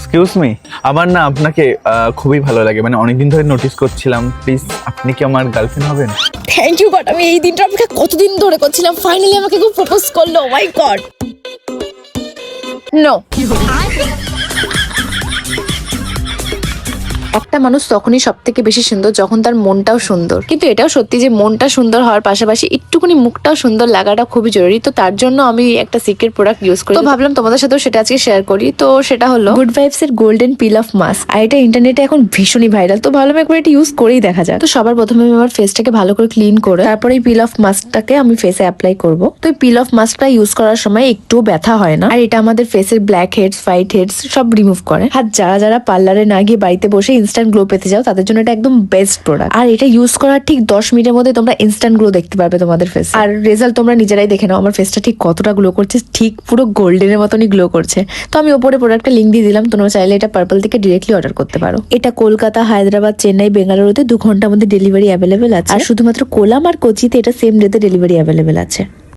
Excuse me, আমার না আপনাকে খুবই ভালো লাগে, মানে অনেকদিন ধরে নোটিস করছিলাম। প্লিজ আপনি কি আমার গার্লফ্রেন্ড হবেন? থ্যাংক ইউ গড, আমি এই দিনটা অপেক্ষা কতদিন ধরে করছিলাম, ফাইনালি আমাকে কেউ প্রপোজ করলো। মাই গড, নো। একটা মানুষ তখনই সব থেকে বেশি সুন্দর যখন তার মনটাও সুন্দর, কিন্তু এটাও সত্যি যে মনটা সুন্দর হওয়ার পাশাপাশি একটুখানি মুখটাও সুন্দর লাগাটা খুবই জরুরি। তো তার জন্য আমি একটা সিক্রেট প্রোডাক্ট ইউজ করি, তো ভাবলাম তোমাদের সাথেও সেটা আজকে শেয়ার করি। তো সেটা হলো গুড ভাইবস এর গোল্ডেন পিল অফ মাস্ক, আর এটা ইন্টারনেটে এখন ভীষণই ভাইরাল। তো ভাবলাম একবার এটা ইউজ করেই দেখা যায়। তো সবার প্রথমে আমি আমার ফেসটাকে ভালো করে ক্লিন করে তারপরে এই পিল অফ মাস্কটাকে আমি ফেসে অ্যাপ্লাই করব। তো এই পিল অফ মাস্কটা ইউজ করার সময় একটু ব্যথা হয় না, আর এটা আমাদের ফেসের ব্ল্যাক হেডস, হোয়াইট হেডস সব রিমুভ করে। আর যারা যারা পার্লারে না গিয়ে বাড়িতে বসে ইনস্ট্যান্ট গ্লো পেতে যাও তাদের জন্য এটা একদম বেস্ট প্রোডাক্ট। আর এটা ইউজ করার ঠিক 10 মিনিটের মধ্যে তোমরা ইনস্ট্যান্ট গ্লো দেখতে পারবে তোমাদের ফেসে। আর রেজাল্ট তোমরা নিজেরাই দেখে নাও, আমার ফেসটা ঠিক কতটা গ্লো করছে, ঠিক পুরো গোল্ডেনের মতনই গ্লো করছে। তো আমি ওপরে প্রোডাক্টটা লিঙ্ক দিয়ে দিলাম, তোমরা চাইলে এটা পার্পল থেকে ডিরেক্টলি অর্ডার করতে পারো। এটা কলকাতা, হায়দ্রাবাদ, চেন্নাই, বেঙ্গালুরুতে 2 ঘন্টার মধ্যে ডেলিভারি অ্যাভেলেবেল আছে। আর শুধুমাত্র কোলাম আর কোচিতে এটা সেম ডেতে ডেলিভারি অ্যাভেলেবেল আছে।